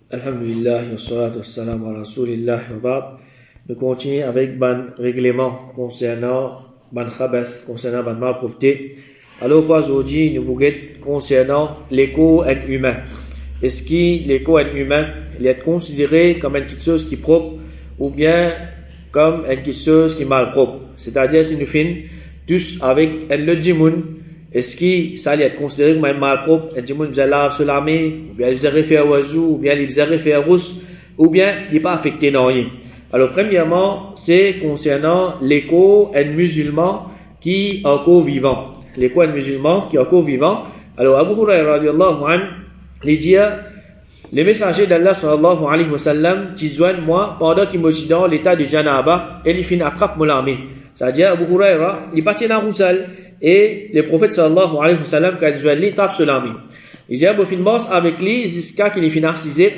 Alhamdulillah, wassalatu wassalamu ala rasulillah wa ba'd. Nous continuons avec ban règlement concernant ban khabath, concernant ban malpropreté. Alors aujourd'hui, nous vous concernant l'éco-être humain. Est-ce que l'éco-être humain il est considéré comme quelque chose qui est propre ou bien comme quelque chose qui est mal propre? C'est-à-dire si nous finissons tous avec le djimoun, est-ce que ça est considéré comme un mal propre? Un djimoun vous lave sur la main, ou bien il vous réfère oiseau, ou bien il vous réfère rousse, ou bien il n'est pas affecté dans rien. Alors premièrement, c'est concernant l'éco-être musulman qui est encore vivant. L'éco-être musulman qui est encore vivant. Alors Abu Hurairah radiallahu anhu, il dit, le messager d'Allah sallallahu alayhi wa sallam, qui joignent moi pendant qu'il me dit dans l'état de janaba, et il finit attrape mon armée. C'est-à-dire Abu Hurairah, il partit dans Roussal, et le prophète sallallahu alayhi wa sallam, quand il joigne, il tape sur l'armée. Il dit, il finit avec lui jusqu'à qu'il finit narcisé.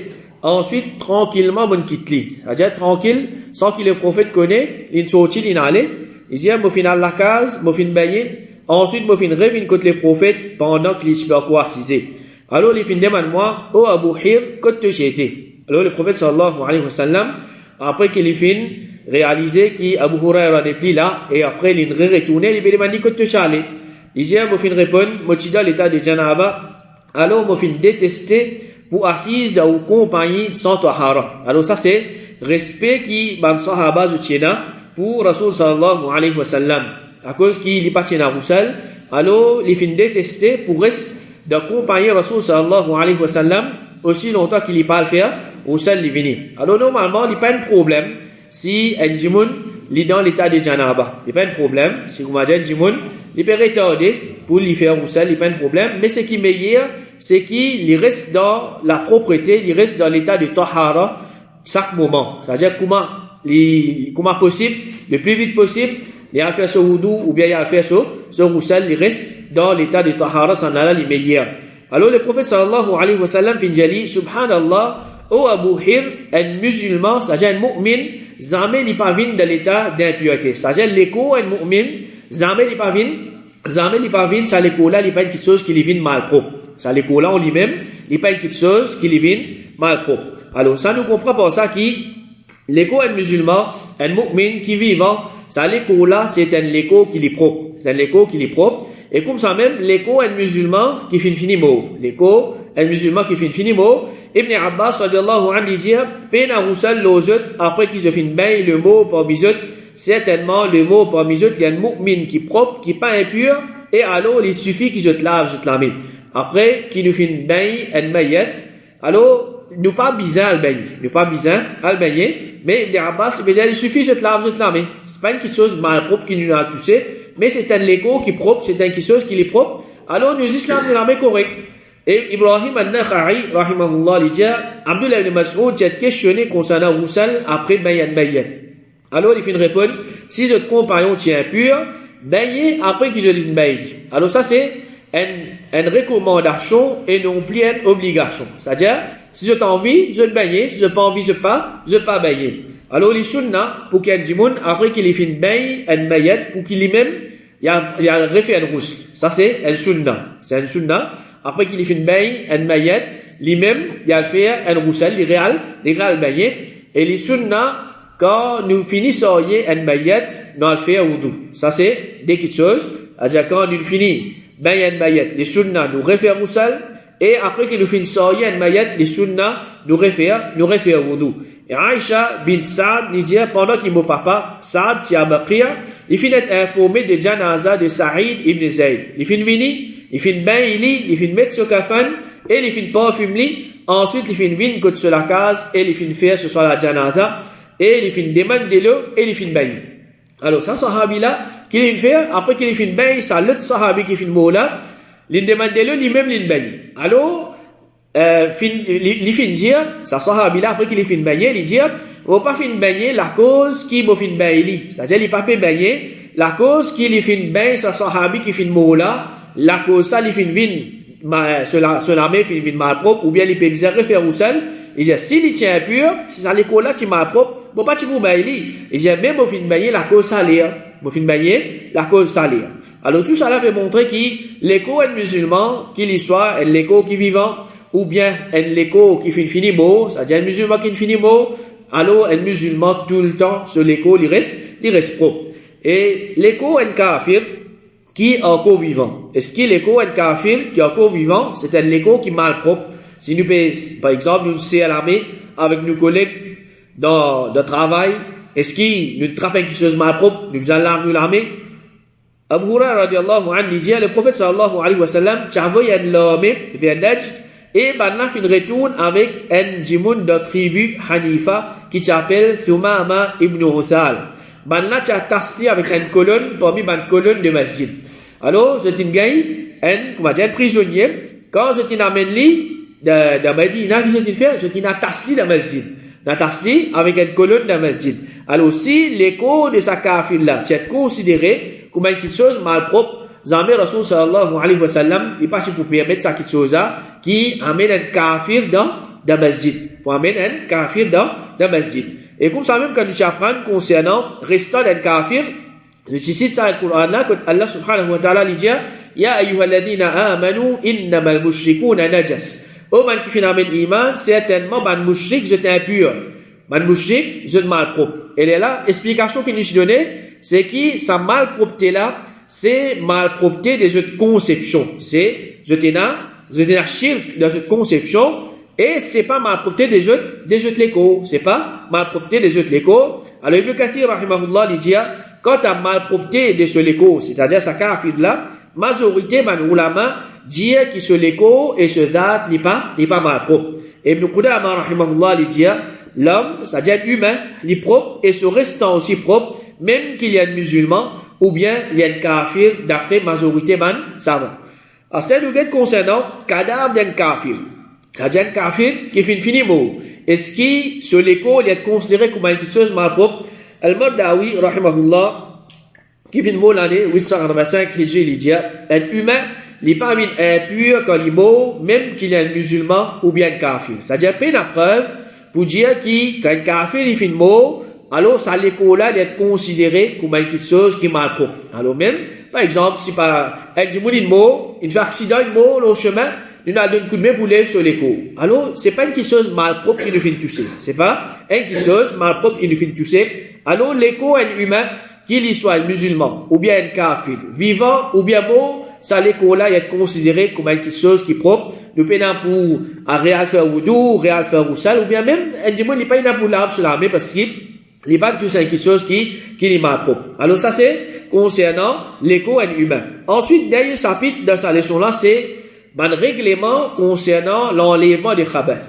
Ensuite, tranquillement, mon quitte lui. C'est-à-dire tranquille, sans que le prophète connaisse, il sortit, il allait. Il dit, il finit à la case, il finit baigner. Ensuite, il finit rêver contre le prophète pendant qu'il est quoi assisé. Alors, il finit demande moi, oh Abu Hir, que tu étais. Alors, le prophète sallallahu alayhi wa sallam, après qu'il finit réalisé qu'Abu Hurairah n'est plus là, et après il est retourné, il lui dit que tu es allé. Il dit, il finit répondre, moi je suis dans l'état de janaba, alors il finit détester pour assise dans une compagnie sans tahara. Alors ça c'est respect qui ban sahaba zutiena pour Rasul sallallahu alayhi wa sallam. À cause qu'il est parti dans Roussel, alors il finit détester pour rester d'accompagner Rasul sallallahu alayhi wa sallam aussi longtemps qu'il n'est pas le faire, Roussel il vient. Alors normalement il n'y a pas de problème si un djimoun est dans l'état de janaba. Il n'y a pas de problème. Si vous m'avez dit djimoun, il peut retarder pour lui faire Roussel, il n'y a pas de problème. Mais ce qui est meilleur, c'est qu'il reste dans la propreté, il reste dans l'état de tahara chaque moment. C'est-à-dire comment possible, le plus vite possible, il a fait ce wudu ou bien il a fait ce roussel, il reste dans l'état de tahara, ça n'a pas le meilleur. Alors le prophète sallallahu alayhi wa sallam finjali, subhanallah, ô Abu Hir, un musulman, c'est-à-dire un mu'min, jamais il pas venu dans l'état d'impureté. C'est-à-dire l'écho, un mu'min, jamais il pas venu, ça l'écho-là, il pas quelque chose qui lui vient mal propre. Ça l'écho-là en lui-même, il pas quelque chose qui lui vient mal propre. Alors ça nous comprend pour ça que l'écho, un musulman, un mu'min qui vivant, ça l'écho-là, c'est un écho qui est propre. C'est un écho qui est propre. Et comme ça même, l'écho, un musulman qui finit mot. L'écho, un musulman qui finit mot. Ibn Abbas, radiallahu anhu, dit, pena roussel l'ozut, après qu'il se finit bien le mot parmi eux, certainement le mot parmi eux, il y a un mu'min qui est propre, qui n'est pas impur, et alors il suffit qu'il se lave, je te la mets. Après qu'il nous finit bien, un maillet, alors, nous pas bizarre al baigner, nous pas bizarre al baigner, mais Ibn Abbas, il suffit je te lave, je te la mets. C'est pas une quelque chose mal propre qui nous a touché, mais c'est un écho qui est propre, c'est une quelque chose qui est propre, alors nous islam nous la met correct. Et Ibrahim al-Nakha'i, rahimahullah, il dit, Abdullah ibn Mas'ud, j'ai questionné concernant Roussel après Bayan Bayan. Alors, il finit répondre, si votre compagnon tient impur, baigner après qu'il se dise baigner. Alors, ça, c'est une recommandation et non plus une obligation. C'est-à-dire, si je t'ai envie, je vais baigner, si je n'ai pas envie, je ne pas baigner. Alors, les sunnah, pour qu'il y ait du monde, après qu'il ait fini baigner, une maillette, pour qu'il ait même, il y a refait une rousse. Ça, c'est un sunnah. C'est un sunnah. Après qu'il ait fait une bain, une maillette, lui-même, il a fait un roussel, les réal baignet. Et les sunnah, quand nous finissons une maillette, nous allons faire wudu. Ça, c'est des petites choses. C'est-à-dire, quand nous finissons une maillette, les sunnah, nous refait roussel. Et après que nous finissons une maillette, les sunnah, nous refait wudu. Et Aïcha bin Saad, il dit, pendant qu'il m'a papa, Saad, qui a Baqir, il finit informé de janaza de Saïd ibn Zayd. Il finit venir, il finit bain, il finit mettre sur kafan, et il finit parfume li, ensuite il finit venir côté sur la case, et il finit faire ce soit la janaza, et il finit demander l'eau, et il finit bain. Alors, ça, sahabi là, qu'il finit faire, après qu'il finit bain, ça l'autre sahabi qui finit moula, il demande l'eau, lui-même, il bain. Alors, il finit dire, ça sahabi là, après qu'il finit baigner, il dit, on va pas finir baigner la cause qui m'a finit baigner. C'est-à-dire, il pas fait baigner, la cause qui il finit baigner, ça sahabi qui finit moula, la cause ça, il finit vin, sur la main, il finit mal propre, ou bien il peut bizarre faire roussel, il dit, s'il il tient impur, si ça l'école là, tu mal propre, bon, pas tu vous baigner, il dit, même, il finit baigner la cause salaire, il finit baigner la cause salaire. Alors, tout ça là peut montrer que l'écho est musulman, qu'il y soit, l'écho qui est vivant, ou bien un l'écho qui finit mot, c'est-à-dire un musulman qui finit mot, alors un musulman tout le temps sur l'écho, il reste propre. Et l'écho, un kafir qui est encore vivant. Est-ce que l'écho, un kafir qui est encore vivant, c'est un l'écho qui est mal propre? Si nous, par exemple, nous sommes à l'armée avec nos collègues de travail, est-ce que nous trappons quelque chose mal propre, nous allons l'armée? Abu Hurairah radiallahu anhu disait, le prophète sallallahu alayhi wa sallam, t'envoie un l'homme vers Najd, et maintenant il retourne avec un djimoun de tribu Hanifa qui s'appelle Thumama ibn Uthal. Maintenant tu as tassé avec une colonne parmi une colonne de masjid. Alors, c'est une gagne, un prisonnier, quand je t'amène lui de Medina, qu'est-ce que tu fais? Je t'ai tassé dans le masjid. Tassé avec une colonne de masjid. Alors, si l'écho de sa kafir là, tu es considéré comme quelque chose mal propre, Zamir Rasul sallallahu alayhi wa sallam, il passe pour permettre ça quelque chose qui amène un kafir dans le masjid. Pour amener un kafir dans le masjid. Et comme ça même, quand nous apprenons concernant restant d'un kafir, je cite ça dans le Coran là, que Allah subhanahu wa ta'ala dit, Ya ayyuhalladhina amanu innamal mushrikuna najas. Oh, man qui fait un iman, certainement, man mushrik, vous êtes impur. Man mushrik, vous êtes mal propre. Et là, l'explication qu'il nous donne, c'est que sa malpropreté là, c'est malpropreté des autres conceptions. C'est, vous êtes un shirk dans cette conception, et c'est pas malpropreté des autres léco. C'est pas malpropreté des autres léco. Alors, Ibn Kathir, rahimahullah, il dit, quand à malpropreté de ce léco, c'est-à-dire sa kafir là, majorité, man ulama, dit que ce léco et ce date n'est pas mal propre. Et Ibn Qudama, rahimahullah, il dit, l'homme, c'est-à-dire humain, il est propre et se restant aussi propre, même qu'il y a un musulman, ou bien il y a un kafir, d'après majorité, man, savant. Alors, c'est un guet concernant, cadavre d'un kafir. C'est-à-dire un kafir qui fait fini mot. Est-ce que ce léco, il est considéré comme une chose mal propre? Al-Mardawi, rahimahullah, qui fait mot l'année 885, Hijri, il dit, un humain, il n'est pas impur quand il est mot, même qu'il est un musulman ou bien un kafir. C'est-à-dire, pas une preuve pour dire qu'un kafir, il fait mot, alors ça l'écho-là d'être considéré comme quelque chose qui est mal propre. Alors même, par exemple, si par un mot, il fait accident, un mot, au chemin, il a donné un coup de main pour lever sur l'écho. Alors, c'est pas quelque chose mal propre qui nous fait tousser. C'est pas quelque chose mal propre qui nous fait tousser. Alors, l'écho est un humain, qu'il soit musulman, ou bien un kafir, vivant, ou bien mort, ça l'écho-là est considéré comme quelque chose qui est propre. Nous payons pour un réal faire wudu, réal faire roussal, ou bien même, un dimanche, il paye pour l'arbre sur l'armée parce qu'il n'est pas tout ça quelque chose qui est mal propre. Alors, ça c'est concernant l'écho est humain. Ensuite, dernier chapitre dans sa leçon-là, c'est un règlement concernant l'enlèvement des khabath.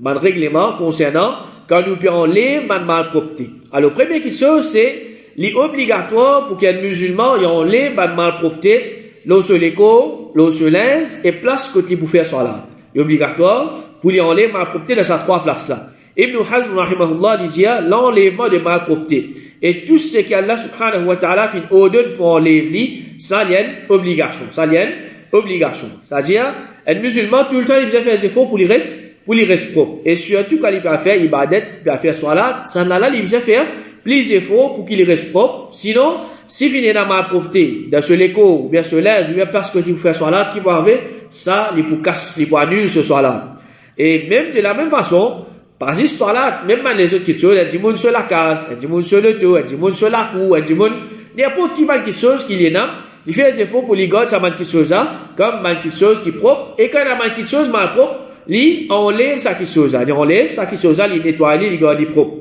Un règlement concernant quand nous pouvons enlever une malpropreté. Alors, première chose, c'est l'obligatoire pour qu'un musulman y enlève une malpropreté, l'eau sur l'écho, l'eau sur linge, et place côté pour faire salat. C'est obligatoire pour lui enlever une malpropreté dans ces trois places-là. Ibn Hazm, rahimahullah, dit l'enlèvement des malpropretés. Et tout ce qu'Allah subhanahu wa ta'ala fait ordonne pour enlever, ça y a une obligation. Ça y a une obligation. C'est-à-dire, un musulman, tout le temps, il doit faire des efforts pour lui rester propre. Et surtout, quand il peut faire ibadat, il peut faire salat, ça n'a là, il doit faire plus d'efforts pour qu'il reste propre. Sinon, si il est dans ma propreté, dans ce l'écho, ou bien ce linge, ou bien parce que tu fais salat, qui va avec, ça, il peut casser, il peut annuler ce salat. Et même de la même façon, par exemple, salat, même dans les autres choses, un dimoun sur la case, un dimoun sur le dos, un dimoun sur la cou, un dimoun, n'importe qui va quelque chose qu'il y en a, il fait des efforts pour les garder ça quelque chose là, comme quelque chose qui est propre, et quand il a quelque chose mal propre, il enlève ça quelque chose là, il enlève ça quelque chose là, il nettoie, il garde propre.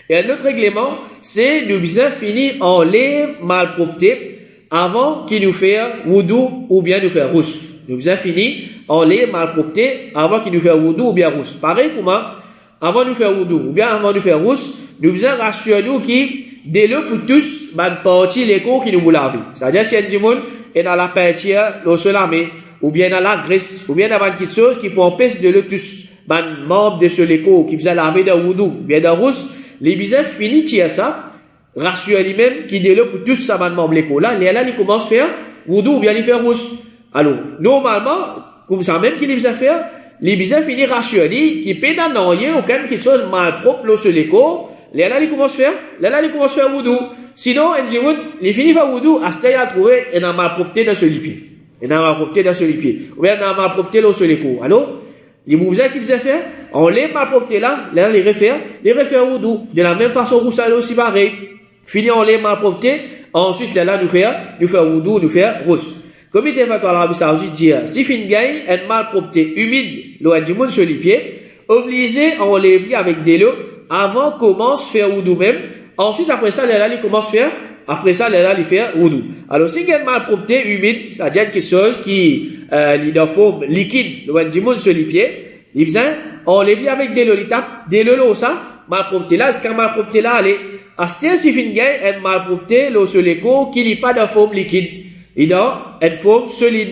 Et un autre règlement, c'est nous bien finir enlève malpropreté avant qu'il nous fasse wudu ou bien nous faire rousse. Nous bien finir enlève malpropreté avant qu'il nous fasse wudu ou bien rousse. Pareil comment, avant de nous faire wudu ou bien avant de nous faire rousse, nous bien rassurer nous qui dès le pour tous, man partie les cours qui nous lavent. C'est-à-dire si un dimoun est dans la peinture, l'eau sur la main, ou bien dans la graisse, ou bien dans quelque chose qui peut empêcher de le tous, man membre de ce l'écho qui faisait laver de wudu, ou bien de rousse, les bizarres finissent tirer ça, rassurer lui-même qui dès le pour tous ça man membre l'écho là, là il commence à faire wudu ou bien il fait rousse. Alors, normalement, comme ça même qu'il les a faire, les bizarres finissent rassurer qui peut n'en rien aucun quelque chose mal propre l'eau sur l'écho. Là, il commence à faire wudu. Sinon, il finit par wudu, à ce qu'il a trouvé, il a malpropreté dans ce lipier. Ou bien il a malpropreté dans ce l'écho. Alors, Les mouvements qu'il faisait faire, on les malpropreté là, les refaire wudu. De la même façon, vous savez aussi pareil. Fini, on les malpropreté, ensuite, là, nous faire wudu, nous faire rousse. Comité fatwa l'Arabie Saoudite dit, si fin gagne, une malpropreté humide, l'eau du monde sur les pieds, obligé à enlever avec de l'eau, avant commence faire wudu même, ensuite, après ça, là, il commence faire, après ça, là, il fait wudu. Alors, si il y a une malpropreté humide, c'est-à-dire quelque chose qui, de forme liquide, l'eau du monde sur les pieds, il vient, on les avec des l'eau, il tape, des l'eau, ça, malpropreté là, est-ce qu'un malpropreté là, allez, à ce temps, si fin gagne, une malpropreté, l'eau sur les côtes, qui n'est pas de forme liquide. Il a une forme solide.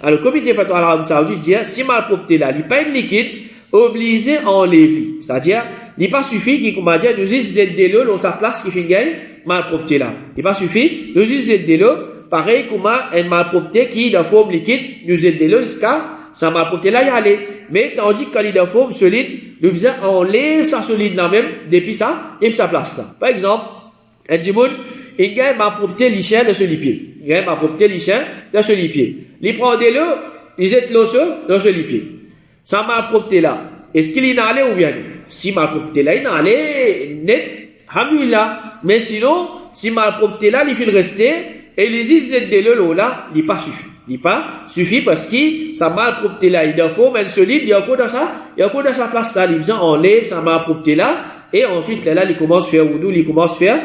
Alors, le comité fatwa à l'Arabie Saoudite dit, si malpropreté là, il n'est pas une liquide, obligé à enlever. C'est-à-dire, il n'est pas suffit qu'il, comme a dit, nous disons de l'eau, dans sa place, qui fait gagner, malpropreté là. Il n'est pas suffit, nous disons de l'eau, pareil, comme une malpropreté qui est de forme liquide, nous disons de l'eau jusqu'à, sa malpropreté là, y aller. Mais, tandis que quand il est de forme solide, nous disons, enlève sa solide là même, depuis ça, et sa place là. Par exemple, un djimoun, il gagne ma propreté lichien de ce lipier. Il gagne ma propreté lichien de ce lipier. Il prend de l'eau, il jette l'eau dans ce lipier. Ça ma propreté là. Est-ce qu'il est allé ou bien? Si ma propreté là, il est allé net, alhamdoulilah. Mais sinon, si ma propreté là, il fait rester, et il jette de l'eau là, il pas suffit. Il pas suffit parce que sa mal propreté là, il doit faut, mais solide, il y a encore dans sa place ça, il vient enlève sa mal propreté là, et ensuite, là, il commence à faire wudu, il commence à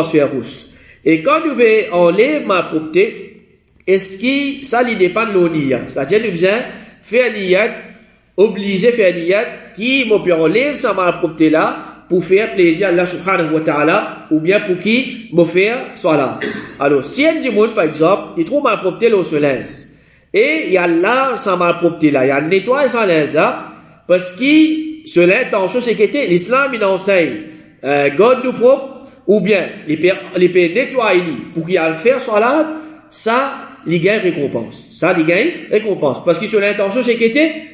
faire rousse. Et quand nous enlève ma propreté, est-ce que ça, il dépend de l'oniyat? C'est-à-dire, nous besoin faire niyat, obligé faire niyat, qui m'a pu enlever sa ma propreté là, pour faire plaisir à Allah subhanahu wa ta'ala, ou bien pour qui m'a faire salat. Alors, si un djimoun, par exemple, il trouve ma propreté là au soleil, et il y a là, sa ma propreté là, il y a le nettoyage sans linge là, parce que, sur l'intention, c'est que l'islam, il enseigne, garde-nous propre, ou bien, il peut nettoyer, pour qu'il aille faire salat, ça, il gagne récompense. Parce que sur l'intention, c'est que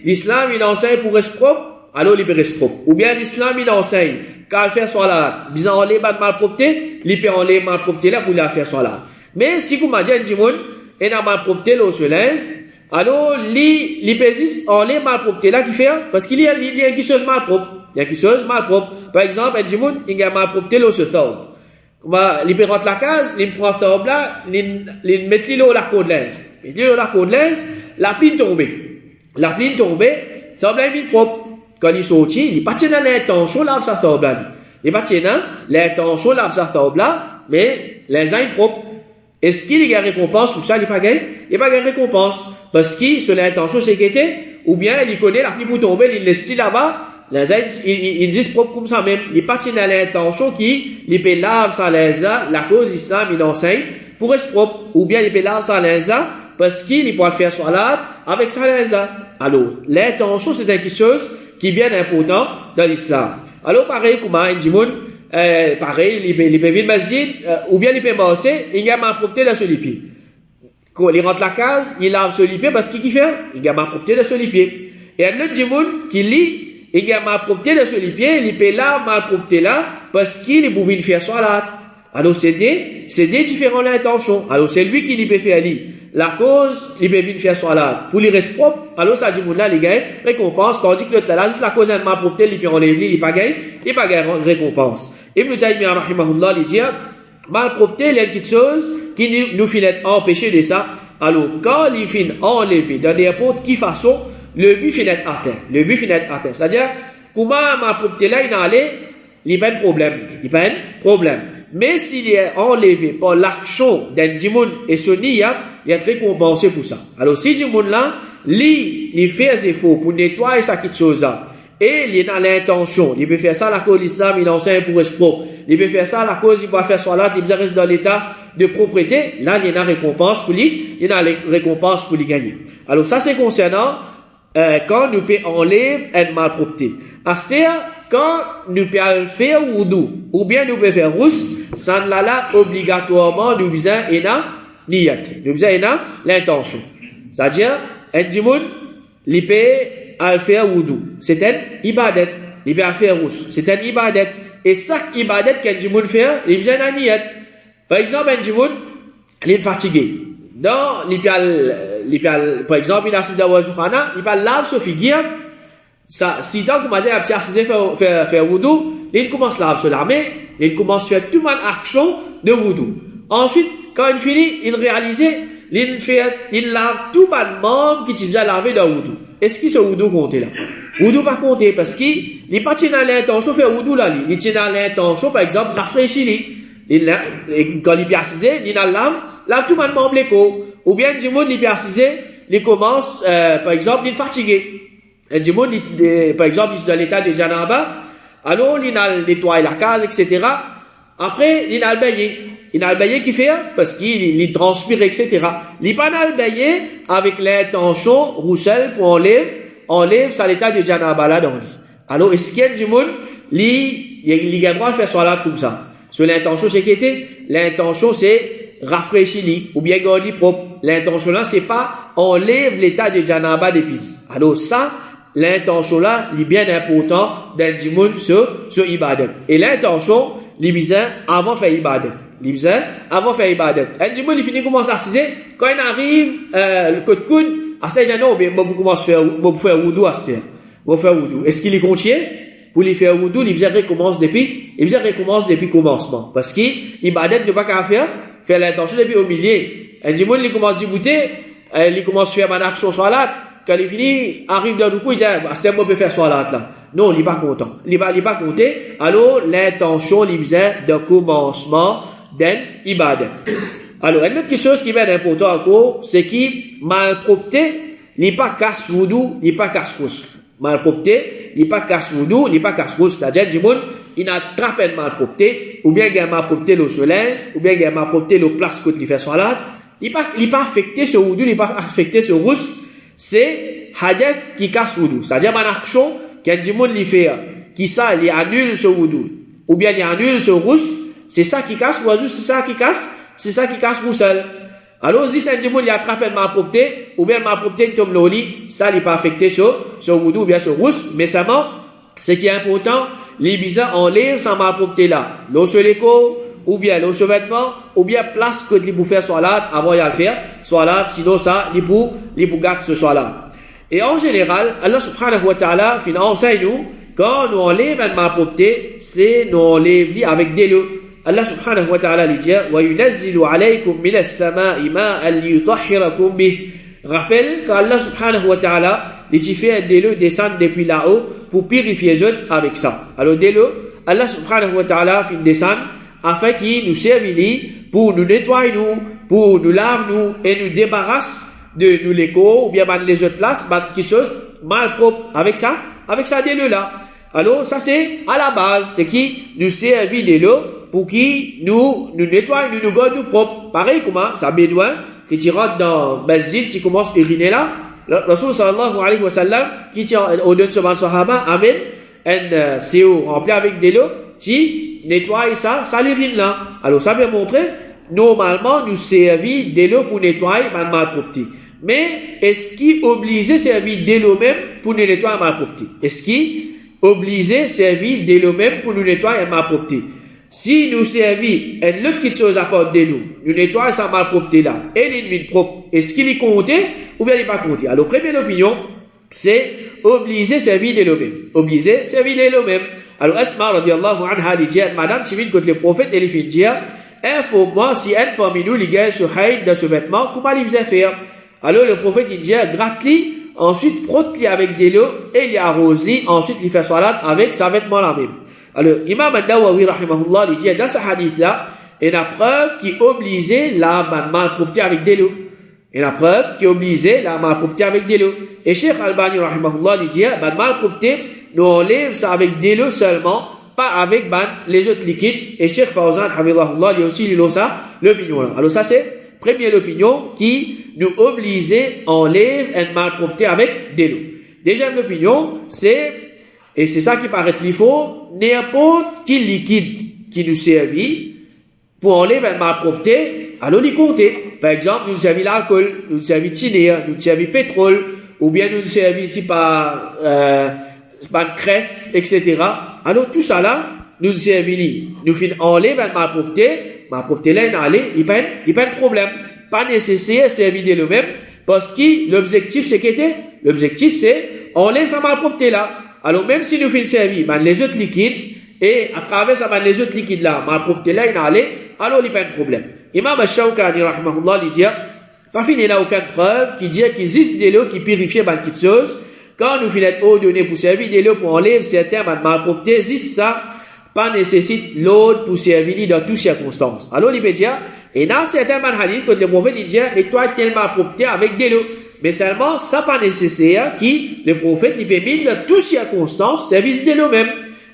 l'islam, il enseigne pour rester propre, alors il peut rester propre. Ou bien, l'islam, il enseigne, qu'à faire salat, disant, on les bat malpropreté, il peut enlever malpropreté là, pour lui faire salat. Mais, si vous m'avez dit, il a malpropreté là, au soleil, alors, l'hypésis, on les malpropreté là qui fait, parce qu'il y a quelque chose malpropre. Par exemple, un djimoun, il y a malpropreté là, au soleil. Il peut rentrer la case, il prend le taupe là, il met l'eau la côte linge. La pline tombée, ça va être propre. Quand il sortit, il n'est pas tenu dans l'intention là, sa taupe là. Il n'est pas tenu dans l'intention là, sa taupe là, mais les uns propres. Est-ce qu'il y a récompense pour ça? Il n'y a pas de récompense. Parce que, sur l'intention, c'est qu'il était, ou bien, il connaît la pluie pour tomber, il laisse là-bas, les aides, ils disent propre comme ça même. Il partit dans l'intention qui, il peut laver sans l'inza, la cause islam, il enseigne, pour être propre. Ou bien, il peut laver sans l'inza, parce qu'il peut faire salat avec sans l'inza. Alors, l'intention, c'est quelque chose qui est bien important dans l'islam. Alors, pareil, comme un djimoun, pareil, il peut vivre masjid, ou bien il peut masser, il y a ma propreté dans ce lipier. Quand il rentre la case, il lave ce lipier parce qu'il fait, il y a ma propreté dans ce lipier. Et un autre djimoun qui lit, il y a ma propreté dans ce lipier, il peut laver ma propreté là parce qu'il pouvait faire salat. Alors c'est des différentes intentions. Alors c'est lui qui peut faire lui. La cause, il peut faire salat. Pour lui reste propre, alors ça djimoun là, il gagne récompense, tandis que l'autre là, la cause de ma propreté, il peut enlever, il pas gagne récompense. Ibn Taymiyyah rahimahullah, il dit, malpropreté, il y a quelque chose qui nous finit empêcher de ça. Alors, quand il finit enlevé de n'importe quelle façon, le but finit atteint. C'est-à-dire, comment malpropreté là, il a allé, il n'y a pas de problème. Mais s'il est enlevé par l'action d'un djimoun et son niyat, il est récompensé pour ça. Alors, si djimoun là, il fait ses efforts pour nettoyer ça quelque chose là, et il est dans l'intention, il peut faire ça à la cause de l'islam, il enseigne pour rester propre. Il peut faire ça à la cause, il va faire salat, il reste dans l'état de propriété. Là, il y a une récompense pour lui, gagner. Alors ça, c'est concernant quand nous pouvons enlever une malpropreté. C'est-à-dire, quand nous pouvons faire wudu, ou bien nous pouvons faire rousse, ça ne l'a là obligatoirement, nous besoin niyat. Nous besoin l'intention. C'est-à-dire, un djimoun, il peut à faire wudu. C'est un ibadet. Il peut faire rousse. C'est un ibadet. Et chaque ibadet qu'un djimoun fait, il a besoin d'un niyat. Par exemple, un djimoun, il est fatigué. Donc, il peut par exemple, il a assisté à Wazukhana, il parle lave ce figure, ça, si tant qu'on m'a dit, à assisté faire wudu, il commence lave se laver, il commence à faire toute une action de wudu. Ensuite, quand il finit, il réalise, il lave tout le membre qui déjà lavé dans wudu. Est-ce que ce wudu compte là? Wudu pas compter parce qu'il n'est pas tient dans l'intention de faire wudu là, il tient dans l'intention, par exemple, rafraîchir, quand il a assisté, il lave tout le membre l'écho. Ou bien, du monde, il peut assister, il commence, par exemple, il est fatigué. Et du monde, par exemple, il est dans l'état de janaba, alors, il a nettoyé la case, etc. Après, il a le baillé. Il a le baillé qui fait, parce qu'il transpire, etc. Il n'a pas le baillé avec l'intention, roussel, pour enlève ça l'état de janaba là dans lui. Alors, est-ce qu'il y a du monde, il a le droit de faire salat comme ça? Sur l'intention, c'est qu'était, l'intention, c'est rafraîchir ou bien garder propre. L'intention là, c'est pas enlève l'état de janaba depuis. Alors ça, l'intention là, est bien important dans le monde sur ibadat. Et l'intention, il bizarre avant faire ibadat. Il bizarre avant faire ibadat. Un du monde, il finit commence à assister. Quand il arrive, le coup de coude, à ce moment-là, bien, moi, commence faire wudu à ce moment. Est-ce qu'il est continue? Pour lui faire wudu, il bizarre recommence depuis commencement. Parce qu'il ibadat ne pas qu'à faire l'intention depuis au milieu. Et du monde, il commence à débouter, il commence à faire ma action salat. Quand il finit, arrive dans le coup, il dit, c'est moi qui peux faire salat là. Non, il n'est pas content. Il n'est pas content. Alors, l'intention, il bizarre de commencement d'un ibadat. Alors, une autre chose qui est importante encore, c'est qu'il malpropreté, il n'est pas casse wudu, il n'est pas casse rousse. Malpropreté, il n'est pas casse wudu, il n'est pas casse rousse. C'est-à-dire, du monde, il a attrapé malpropreté, ou bien il a malpropreté le soleil, ou bien il a malpropreté le place que il fait salat. Il n'est pas affecté sur wudu, il n'est pas affecté sur rousse. C'est hadith qui casse wudu. C'est-à-dire, une action, qu'un du monde, il fait, qui ça, il annule ce wudu, ou bien il annule ce rousse, c'est ça qui casse wudu, c'est ça qui casse roussel. Alors, si c'est un du monde, il attrape une malpropreté, ou bien une malpropreté, comme l'oli, ça, il n'est pas affecté sur wudu, ou bien sur rousse, mais seulement, ce qui est important, les bizarres enlèvent sa malpropreté là. L'eau sur l'écho, ou bien l'eau sur vêtement, ou bien place que tu peux faire salat, avant de le faire, salat, sinon ça, il peut garder ce salat. Et en général, Allah subhanahu wa ta'ala, enseigne nous, quand nous enlève une malpropreté, c'est nous enlève avec des lots. Allah subhanahu wa ta'ala dit وَيُنَزِّلُ عَلَيْكُمْ مِنَ السَّمَاءِ مَاءً لِيُطَهِّرَكُمْ بِهِ. Rappelle qu'Allah subhanahu wa ta'ala dit fait des lots descendre depuis là-haut pour purifier les autres avec ça. Alors des lots, Allah subhanahu wa ta'ala fait descendre afin qu'il nous serve pour nous nettoyer nous, pour nous laver nous et nous débarrasse de nous l'écho ou bien les autres places, quelque chose mal propre avec ça des lots là. Alors ça c'est à la base, c'est qui nous serve des lots pour qui nous nettoie, nous garde nous propre. Pareil comment ça bédouin qui tu rentres dans masjid, tu commences à uriner là. Le Rasul sallallahu alayhi wa sallam qui tient au don de sahaba amène un CO rempli avec des lots, tu nettoies ça l'urine là. Alors ça veut montrer normalement nous servir des lots pour nettoyer mal propreté. Mais est-ce qu'il obligé servir des lots même pour nous nettoyer mal propreté? Est-ce qu'il obligé servir des lots même pour nous nettoyer mal propreté? Si nous servit une autre petite chose à part de nous nettoyons sa malpropreté là, et l'ennemi propre, est-ce qu'il est compté ou bien il n'est pas compté? Alors, première opinion, c'est obliger servir de l'homme. Obliger servir de l'homme. Alors, Asma radiallahu anha dit, madame, tu viens contre le prophète, elle fait dire, informe-moi si elle parmi nous, les gars, se haït dans ce vêtement, comment il faisait faire? Alors, le prophète, il dit, gratte-li, ensuite frotte-li avec de l'eau, et il arrose-li, ensuite il fait salat avec sa vêtement là même. Alors, Imam al-Nawawi, rahimahullah, il dit, dans ce hadith-là, il y a une preuve qui obligeait la malpropreté avec des lots. Il y a une preuve qui obligeait la malpropreté avec des lots. Et Cheikh Albani, rahimahullah, il dit, la malpropreté, nous enlève ça avec des lots seulement, pas avec les autres liquides. Et Cheikh Fawzan, rahimahullah, il y a aussi l'opinion là. Alors ça, c'est première opinion qui nous obligeait enlève une malpropreté avec des lots. Deuxième opinion, et c'est ça qui paraît plus faux, n'importe quel liquide qui nous servit pour enlever une malpropreté, alors il compte. Par exemple, nous servit l'alcool, nous servit tiner, nous servit pétrole, ou bien nous servit ici par cresse, etc. Alors tout ça là, nous servit, nous fin enlever une malpropreté là, il n'y a pas de problème. Pas nécessaire servir de nous-mêmes, Parce que l'objectif, c'est qu'était, l'objectif, c'est, on laisse sa malpropreté là. Alors, même si nous faisons servir, ben, les autres liquides, et à travers ça, ben, les autres liquides là, malpropreté là, il y en a allé, alors, il n'y a pas de problème. Imam Ash-Shawkani, rahimahullah, il dit, ça finit là aucune preuve qui dit qu'il existe des lots qui purifient ben, quelque chose. Quand nous finissons ordonner pour servir des lots pour enlever certains ben, malpropretés, existe ça, pas nécessite l'eau pour servir dans toutes circonstances. Alors, il peut dire, et dans certains hadiths, quand le prophète dit, nettoie tellement propreté avec des lots. Mais seulement, ça pas nécessaire qui, le prophète, il permet dans toutes circonstances, service de l'eau même.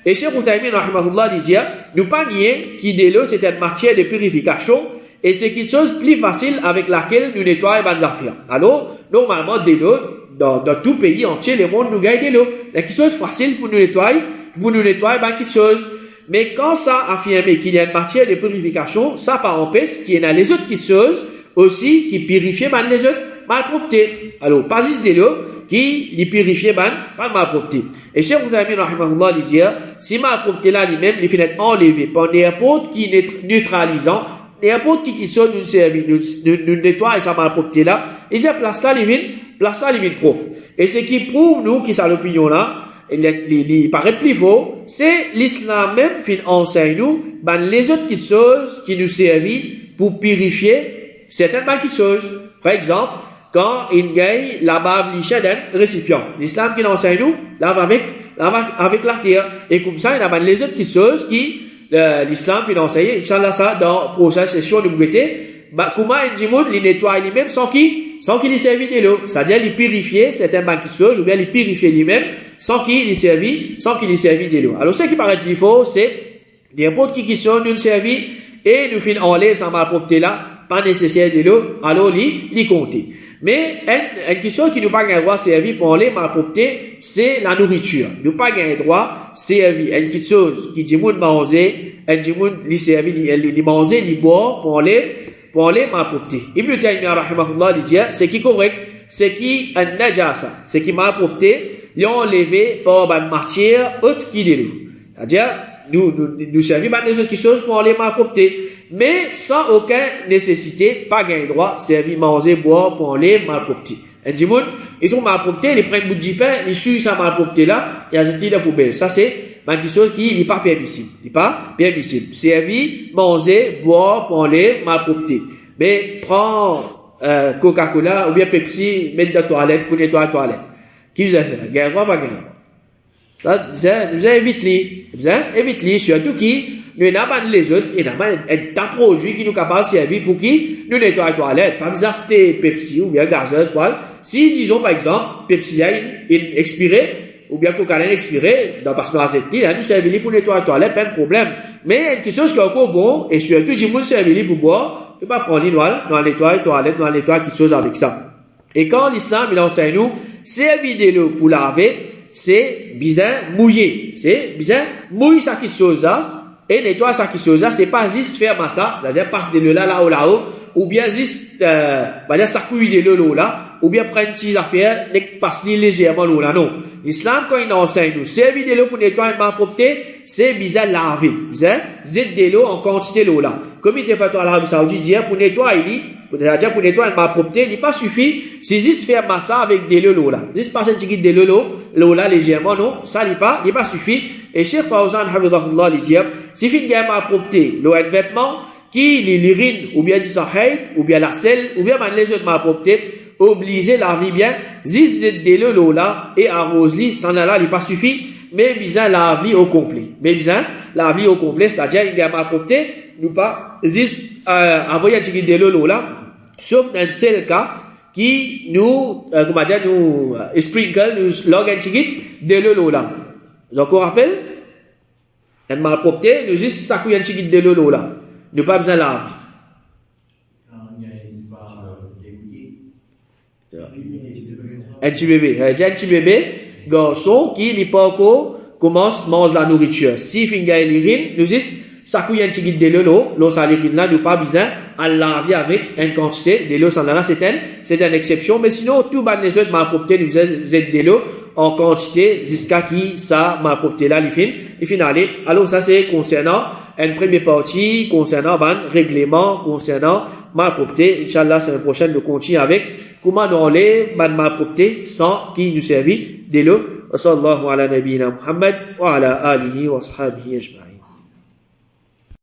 Et Cheikh Outaïmin, rahimahullah, dit, nous pas nier qui de l'eau, c'est une matière de purification, et c'est quelque chose plus facile avec laquelle nous nettoyons les affaires. Alors, normalement, de l'eau, dans tout pays entier, le monde nous gagne de l'eau. C'est quelque chose facile pour nous nettoyer, quelque chose. Mais quand ça affirme qu'il y a une matière de purification, ça pas empêche qu'il y en a les autres choses aussi qui purifient les autres malpropretés. Alors, pas juste de l'eau qui les purifie pas malpropreté. Et Cheikh Outaïmin, rahimahullah, dit, si malpropreté là lui-même, il finit enlevé par n'importe qui neutralisant, n'importe qui sont nous servir, nous nettoie sa malpropreté là, il dit, place ça, il propre. Et ce qui prouve, nous, qui ça l'opinion là, il paraît plus faux, c'est l'islam même qui enseigne nous, ben, les autres petites choses qui nous servent pour purifier certaines petites choses. Par exemple, quand il gagne la bave lichée d'un récipient, l'islam qui enseigne nous, lave avec l'artère. Et comme ça, il y a ben, les autres petites choses qui, l'islam qui enseigne, Inch'Allah, ça, dans la prochaine session de Bougueté, ben, comment il nettoie lui-même sans qu'il y serve de l'eau. C'est-à-dire, il purifier certaines petites choses, ou bien il purifier lui-même, sans qu'il y serve de l'eau. Alors, ce qui paraît plus faux, c'est, n'importe qui sont nous servi, et nous finissons en l'air sans malpropreté là, pas nécessaire de l'eau, alors, l'y compter. Mais, une question qui nous pas gagné droit servir pour enlever malpropreté, c'est la nourriture. Nous pas gagné droit servir. Une petite chose qui dit moun manger, un dit moun li servir, li manger, li boire pour enlever malpropreté. Ibn Taymiyyah, rahimahullah, dit, c'est qui correct, c'est qui un najasa, c'est qui malpropreté, li enlevé par une matière autre qui de l'eau. C'est-à-dire, nous servir les autres choses pour enlever malpropreté. Mais sans aucune nécessité, pas gain droit, servir, manger, boire pour enlever malpropreté. Un dit moun, ils trouvent malpropreté, ils prennent un bout de pain, ils suivent sa malpropreté là, et ils jettent dans la poubelle. Ça, c'est quelque chose qui n'est pas permissible. Servir, manger, boire pour enlever malpropreté. Mais prends Coca-Cola ou bien Pepsi, mettre dans la toilette pour nettoyer la toilette. Qui vous a fait? Gain droit, pas gain droit. Ça, nous évite-les, surtout qui, nous n'avons les autres, et nous avons un produit qui nous capable de servir pour qui nous nettoie la toilette. Pas besoin de Pepsi ou bien gazeuse, si, disons, par exemple, Pepsi a une expirée, ou bien Coca-Cola expiré, parce que nous servir pour nettoyer la toilette, pas de problème. Mais, quelque chose qui est encore bon, et surtout, du monde servir pour boire, tu peux pas prendre l'huile, nous nettoyer la toilette, nous nettoyer quelque chose avec ça. Et quand l'islam, il enseigne nous, servir de l'eau pour laver, c'est bizarre mouillé. C'est bizarre mouiller ça quelque chose là, et nettoyer ça quelque chose là, c'est pas juste faire ça, c'est-à-dire passer de l'eau là-haut, ou bien juste, ça couille de l'eau là, ou bien prendre une petite affaire, et passer légèrement l'eau là, non. L'islam, quand il enseigne nous, servir de l'eau pour nettoyer une malpropreté, c'est bizarre laver. Bizarre, zette de l'eau en quantité l'eau là. Comme il était fait à l'Arabie Saoudite, pour nettoyer, c'est-à-dire pour nettoyer une malpropreté, il n'est pas suffit, c'est juste faire ça avec de l'eau là. Juste passer un petit de l'eau là légèrement, non, ça n'est pas suffit. Et Cheikh Fawzan, hafidhahullah, il dit, si fin de malpropreté, l'eau est un vêtement, qui l'urine, ou bien du sahel, ou bien la selle, ou bien les autres malpropretés, obligé la vie bien, zizet de l'eau là, et arrose-li, sans là, il n'est pas suffit, mais bizarre la vie au complet. Mais bizarre la vie au complet, c'est-à-dire, il y a malpropreté, nous pas, juste, envoyer un petit de l'eau là, sauf dans seul cas, qui nous, comment dire, nous, sprinkle, nous log un petit de l'eau là. Vous encore rappel? Un malpropreté, nous juste sacouiller un petit de l'eau là. Nous pas besoin de laver. Un petit bébé, garçon, qui n'est pas encore, commence, mange la nourriture. Si finga l'urine, nous juste, ça couille un petit de l'eau ça l'urine là, nous pas besoin à laver avec une quantité de l'eau, ça là, c'est une exception, mais sinon, tout les autres malpropretés, nous aident de l'eau en quantité, jusqu'à qui ça, malpropreté là, les fin aller. Alors, ça, c'est concernant une première partie, concernant, règlement, concernant malpropreté. Inch'Allah, c'est la prochaine, nous continuons avec comment nous enlève ban malpropreté sans qui nous servit de l'eau. Wa sallallahu ala nabiyina Muhammad wa ala alihi wa sahbihi ajma'in.